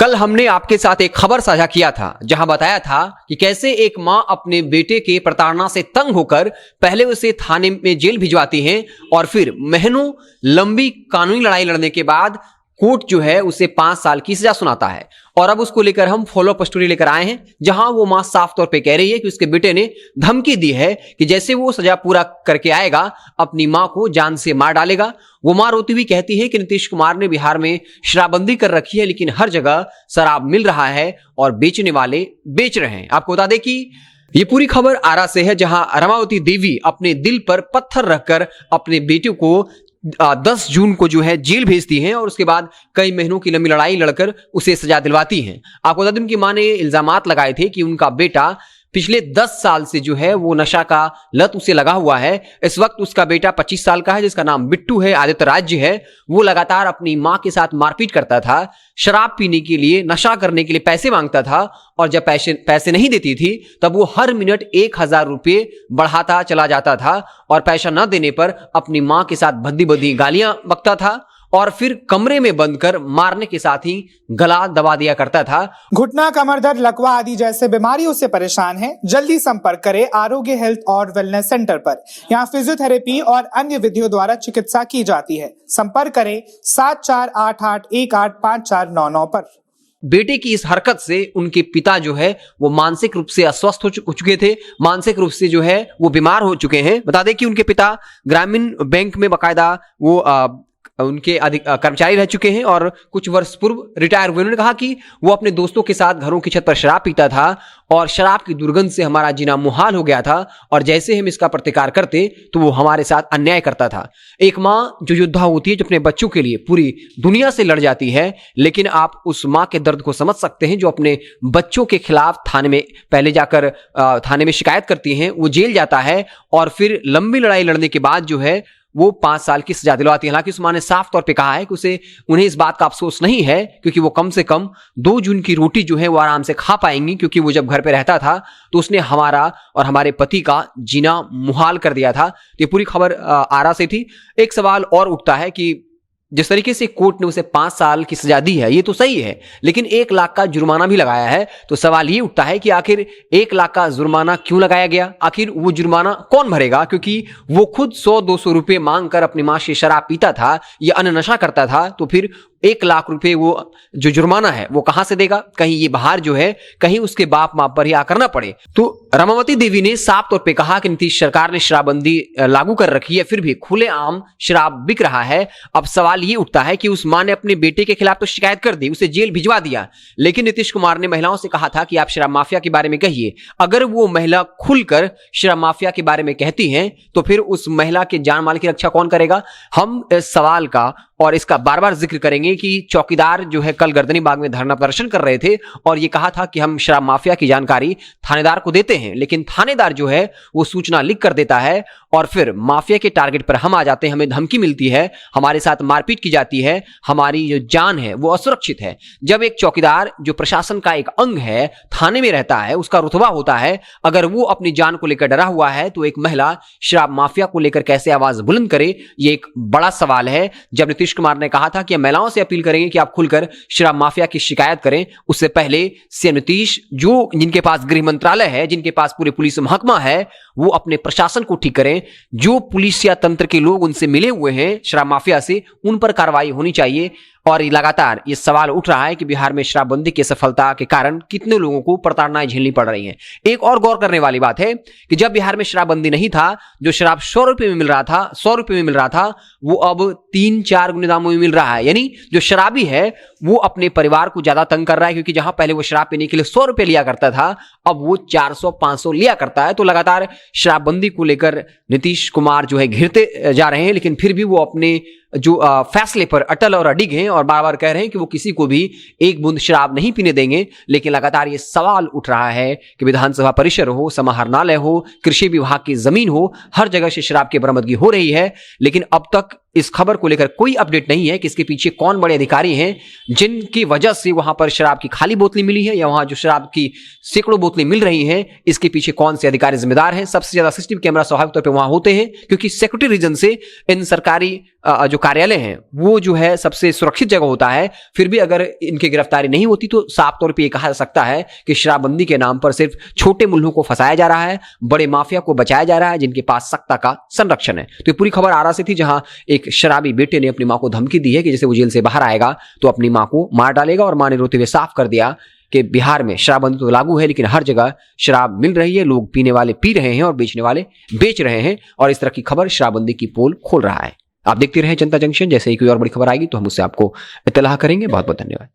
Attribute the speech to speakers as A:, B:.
A: कल हमने आपके साथ एक खबर साझा किया था जहां बताया था कि कैसे एक मां अपने बेटे के प्रताड़ना से तंग होकर पहले उसे थाने में जेल भिजवाती हैं और फिर महीनों लंबी कानूनी लड़ाई लड़ने के बाद कोर्ट जो है उसे 5 साल की सजा सुनाता है। और अब उसको लेकर हम फॉलो अप स्टोरी लेकर आए हैं जहां वो मां साफ तौर पे कह रही है कि उसके बेटे ने धमकी दी है कि जैसे वो सजा पूरा करके आएगा अपनी मां को जान से मार डालेगा। वो मां रोती हुई कहती है कि नीतीश कुमार ने बिहार में शराबबंदी कर रखी है, लेकिन हर जगह शराब मिल रहा है और बेचने वाले बेच रहे हैं। आपको बता दें कि ये पूरी खबर आरा से है जहां रमावती देवी अपने दिल पर पत्थर रखकर अपने बेटे को 10 जून को जो है जेल भेजती हैं और उसके बाद कई महीनों की लंबी लड़ाई लड़कर उसे सजा दिलवाती हैं। आपको बता दें उनकी मां ने इल्जामात लगाए थे कि उनका बेटा पिछले 10 साल से जो है वो नशा का लत उसे लगा हुआ है। इस वक्त उसका बेटा 25 साल का है जिसका नाम बिट्टू है, आदित्य राज्य है। वो लगातार अपनी मां के साथ मारपीट करता था, शराब पीने के लिए, नशा करने के लिए पैसे मांगता था और जब पैसे नहीं देती थी तब वो हर मिनट 1000 रुपये बढ़ाता चला जाता था और पैसा न देने पर अपनी मां के साथ भद्दी भद्दी गालियां बकता था और फिर कमरे में बंद कर मारने के साथ ही गला दबा दिया करता था।
B: घुटना, कमर दर्द, लकवा आदि जैसे बीमारियों से परेशान हैं? जल्दी संपर्क करें आरोग्य हेल्थ और वेलनेस सेंटर पर। यहाँ फिजियोथेरेपी और अन्य विधियों द्वारा चिकित्सा की जाती है। संपर्क करें 7488185499 पर।
A: बेटे की इस हरकत से उनके पिता जो है वो मानसिक रूप से अस्वस्थ हो चुके थे, मानसिक रूप से जो है वो बीमार हो चुके हैं। बता दें कि उनके पिता ग्रामीण बैंक में बाकायदा वो उनके कर्मचारी रह चुके हैं और कुछ वर्ष पूर्व रिटायर हुए। उन्होंने कहा कि वो अपने दोस्तों के साथ घरों की छत पर शराब पीता था और शराब की दुर्गंध से हमारा जीना मुहाल हो गया था और जैसे हम इसका प्रतिकार करते तो वो हमारे साथ अन्याय करता था। एक मां जो योद्धा होती है, जो अपने बच्चों के लिए पूरी दुनिया से लड़ जाती है, लेकिन आप उस मां के दर्द को समझ सकते हैं जो अपने बच्चों के खिलाफ थाने में पहले जाकर थाने में शिकायत करती हैं, वो जेल जाता है और फिर लंबी लड़ाई लड़ने के बाद जो है वो 5 साल की सजा दिलवाती है। हालांकि उस मां ने साफ तौर पे कहा है कि उन्हें इस बात का अफसोस नहीं है क्योंकि वो कम से कम 2 जून की रोटी जो है वो आराम से खा पाएंगी, क्योंकि वो जब घर पे रहता था तो उसने हमारा और हमारे पति का जीना मुहाल कर दिया था। तो ये पूरी खबर आरा से थी। एक सवाल और उठता है कि जिस तरीके से कोर्ट ने उसे 5 साल की सजा दी है ये तो सही है, लेकिन 1 लाख का जुर्माना भी लगाया है। तो सवाल ये उठता है कि आखिर 1 लाख का जुर्माना क्यों लगाया गया? आखिर वो जुर्माना कौन भरेगा? क्योंकि वो खुद 100-200 रुपये मांग कर अपनी मां से शराब पीता था या अन्य नशा करता था, तो फिर 1 लाख रुपए वो जो जुर्माना है वो कहां से देगा? कहीं ये बाहर जो है कहीं उसके बाप मां पर ही आकर ना पड़े। तो रमावती देवी ने साफ तौर पे कहा कि नीतीश सरकार ने शराबबंदी लागू कर रखी है, फिर भी खुलेआम शराब बिक रहा है। अब सवाल ये उठता है कि उस मां ने अपने बेटे के खिलाफ तो शिकायत कर दी, उसे जेल भिजवा दिया, लेकिन नीतीश कुमार ने महिलाओं से कहा था कि आप शराब माफिया के बारे में कहिए। अगर वो महिला खुलकर शराब माफिया के बारे में कहती हैं तो फिर उस महिला के जान माल की रक्षा कौन करेगा? हम इस सवाल का और इसका बार बार जिक्र करेंगे कि चौकीदार जो है कल गर्दनी बाग में धरना प्रदर्शन कर रहे थे और ये कहा था कि हम शराब माफिया की जानकारी थानेदार को देते हैं, लेकिन थानेदार जो है वो सूचना लिख कर देता है और फिर माफिया के टारगेट पर हम आ जाते हैं, हमें धमकी मिलती है, हमारे साथ मारपीट की जाती है, हमारी जो जान है वो असुरक्षित है। जब एक चौकीदार जो प्रशासन का एक अंग है थाने में रहता है, उसका रुतबा होता है, अगर वो अपनी जान को लेकर डरा हुआ है तो एक महिला शराब माफिया को लेकर कैसे आवाज बुलंद करे, ये एक बड़ा सवाल है। जब नीतीश कुमार ने कहा था कि महिलाओं से अपील करेंगे कि आप खुलकर शराब माफिया की शिकायत करें, उससे पहले सीएम नीतीश जिनके पास गृह मंत्रालय है, जिनके पास पूरे पुलिस महकमा है, वो अपने प्रशासन को ठीक करें। जो पुलिस या तंत्र के लोग उनसे मिले हुए हैं शराब माफिया से, उन पर कार्रवाई होनी चाहिए। और लगातार ये सवाल उठ रहा है कि बिहार में शराबबंदी की सफलता के कारण कितने लोगों को प्रताड़नाएं झेलनी पड़ रही हैं। एक और गौर करने वाली बात है कि जब बिहार में शराबबंदी नहीं था, जो शराब 100 रुपए में मिल रहा था वो अब 3-4 गुने दामों में मिल रहा है। यानी जो शराबी है वो अपने परिवार को ज्यादा तंग कर रहा है, क्योंकि जहां पहले वो शराब पीने के लिए 100 रुपए लिया करता था अब वो 400-500 लिया करता है। तो लगातार शराबबंदी को लेकर नीतीश कुमार जो है घिरते जा रहे हैं, लेकिन फिर भी वो अपने जो फैसले पर अटल और अडिग हैं और बार बार कह रहे हैं कि वो किसी को भी एक बूंद शराब नहीं पीने देंगे। लेकिन लगातार ये सवाल उठ रहा है कि विधानसभा परिसर हो, समाहरणालय हो, कृषि विभाग की जमीन हो, हर जगह से शराब की बरामदगी हो रही है, लेकिन अब तक इस खबर को लेकर कोई अपडेट नहीं है कि इसके पीछे कौन बड़े अधिकारी हैं जिनकी वजह से वहां पर शराब की खाली बोतलें मिली है, या वहां जो शराब की सैकड़ों बोतलें मिल रही हैं, इसके पीछे कौन से अधिकारी जिम्मेदार हैं। सबसे ज्यादा सीसीटीवी कैमरा स्वाभाविक तौर पर वहां होते हैं, क्योंकि सिक्योरिटी रीजन से इन सरकारी जो कार्यालय हैं वो जो है सबसे सुरक्षित जगह होता है। फिर भी अगर इनकी गिरफ्तारी नहीं होती तो साफ तौर पर यह कहा जा सकता है कि शराबबंदी के नाम पर सिर्फ छोटे मुल्लों को फंसाया जा रहा है, बड़े माफिया को बचाया जा रहा है जिनके पास सत्ता का संरक्षण है। तो ये पूरी खबर आरा से थी, जहां एक शराबी बेटे ने अपनी मां को धमकी दी है कि जैसे वो जेल से बाहर आएगा तो अपनी मां को मार डालेगा, और मां ने रोते हुए साफ कर दिया कि बिहार में शराबबंदी तो लागू है लेकिन हर जगह शराब मिल रही है, लोग पीने वाले पी रहे हैं और बेचने वाले बेच रहे हैं, और इस तरह की खबर शराबबंदी की पोल खोल रहा है। आप देखते रहें जनता जंक्शन। जैसे ही कोई और बड़ी खबर आएगी तो हम उससे आपको इत्तला करेंगे। बहुत बहुत धन्यवाद।